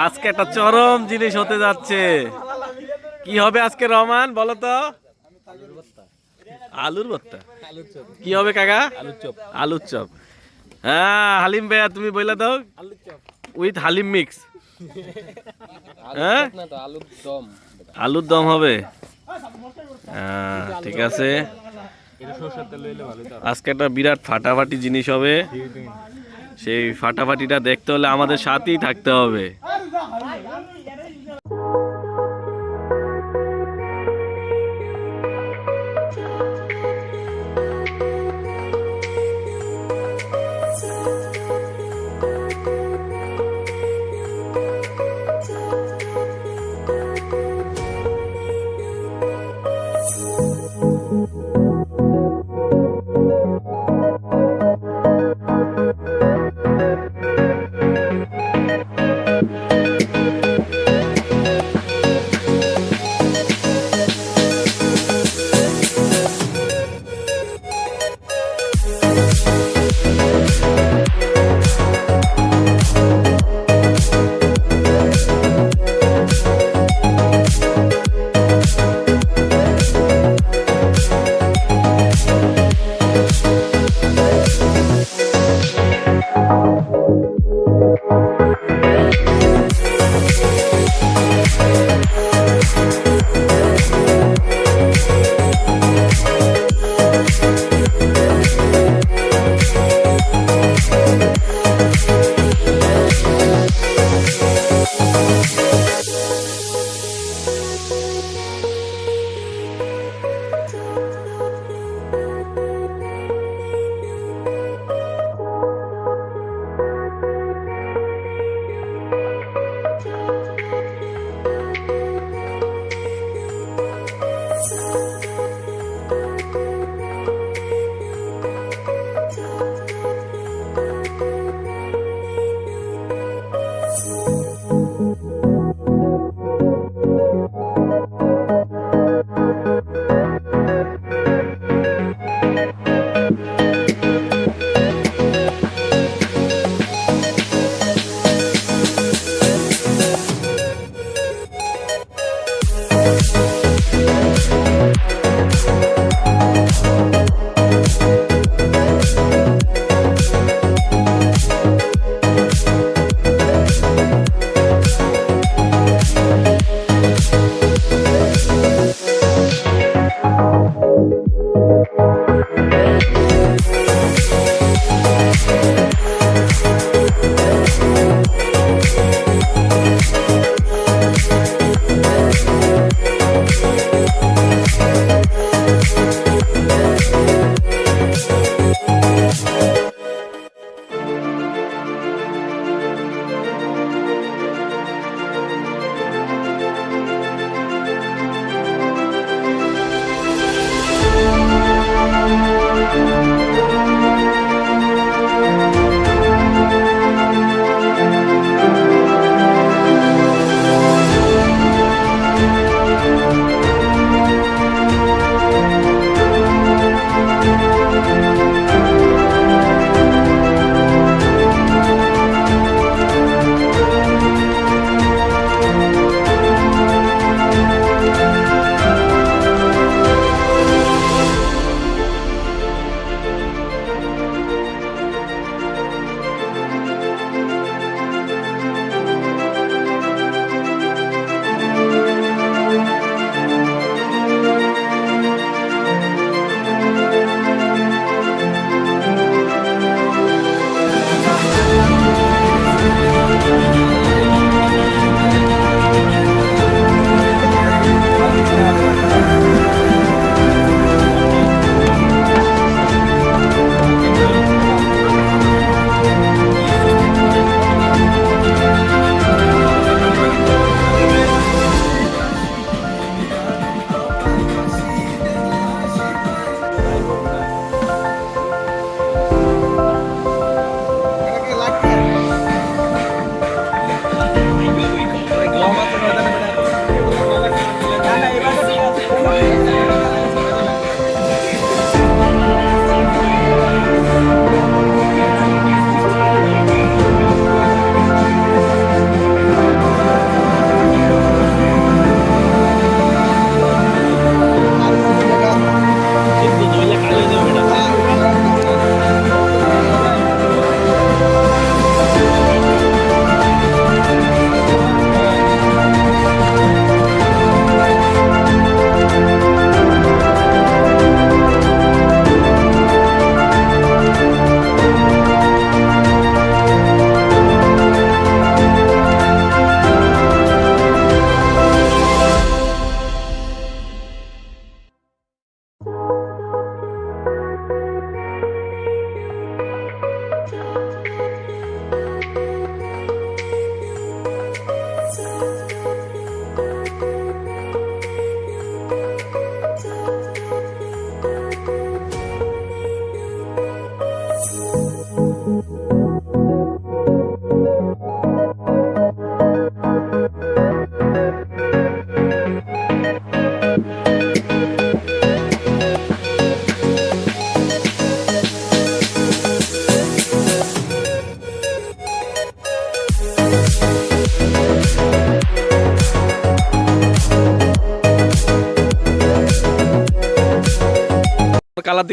আজকে একটা চরম জিনিস হতে যাচ্ছে। কি হবে আজকে রহমান বলো তো? আলুর ভর্তা। কি হবে কাকা? আলুর চপ। আলুর চপ। হ্যাঁ হালিম ভাইয়া তুমি বলে দাও। With haleem mix. হ্যাঁ আলুর দম হবে। ঠিক আছে, আজকে একটা বিরাট ফাটাফাটি জিনিস হবে। সেই ফাটাফাটিটা দেখতে হলে আমাদের সাথেই থাকতে হবে।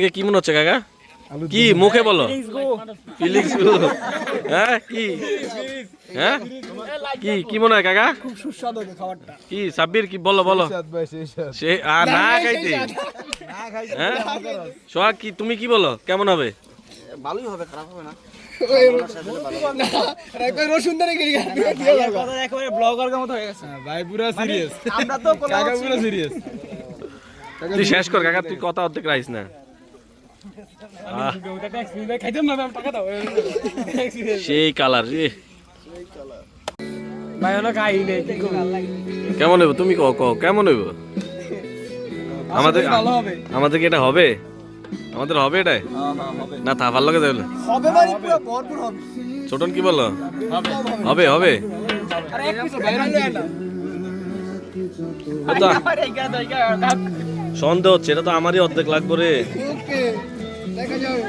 থেকে কি মনে হচ্ছে কাকা? কি মুখে বলো? ফিলিংস গো। হ্যাঁ কি? হ্যাঁ কি কি মনে হয় কাকা? খুব সুস্বাদু খাবারটা। কি সাব্বির কি বলো বলো? সে না খাইতে। হ্যাঁ সোহাগ কি তুমি কি বলো কেমন হবে? ভালোই হবে, খারাপ হবে না। তুই শেষ কর কাকা, তুই কথা অর্ধেক রাইস না। সেই কালার রে, কেমন হইব তুমি কও কও কেমন হইব? আমাদের আমাদের কি এটা হবে? আমাদের হবে এটাই না থাপার লগে যাইলে ছোটন কি বলো? হবে হবে। সন্দেহ হচ্ছে, এটা তো আমারই অর্ধেক লাগবে রে। দেখা যাবে।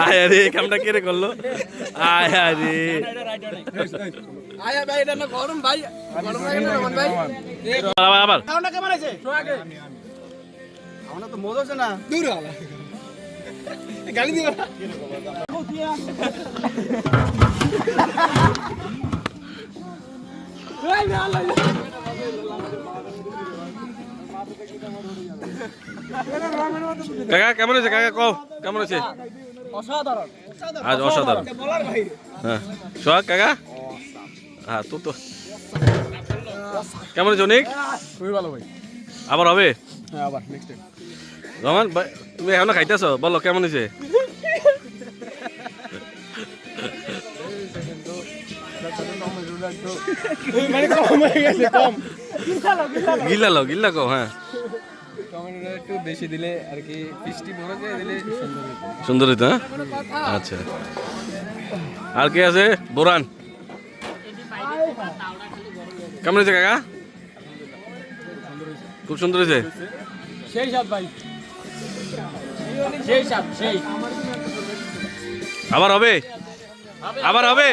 আয় আরে কামটা কেড়ে করলো। আয় আরে আয়া ভাই এটা না গরম ভাই, গরম লাগে না রমন ভাই? আবার আবার খাওয়াটা কেমন আছে? সোহাগে আমরা তো মজা আছে না, দূর হলা গালি দিও না। ওই ভালো কাকা কেমন আছে কাকা কও কেমন আছে? অসাধারণ, আজ অসাধারণ। বলার ভাই। হ্যাঁ সোহাগ কাকা, হ্যাঁ তো তো কেমন আছে অনেক? খুবই ভালো ভাই। আবার হবে? হ্যাঁ আবার নেক্সট টাইম। রহমান ভাই তুমি এখনো খাইতেছো, বলো কেমন হয়েছে? মানে কম হয়ে গেছে, কম। গিল্লা লো গিল্লা কও। হ্যাঁ টমেটোটা একটু বেশি দিলে আর কি, মিষ্টি বড় করে দিলে সুন্দর হতো। সুন্দর হইতো। হ্যাঁ আচ্ছা, আর কে আছে? বোরান কেমন হয়েছে কাকা? খুব সুন্দর হয়েছে। সেই স্বাদ ভাই, সেই স্বাদ, সেই। আবার হবে? আবার হবে?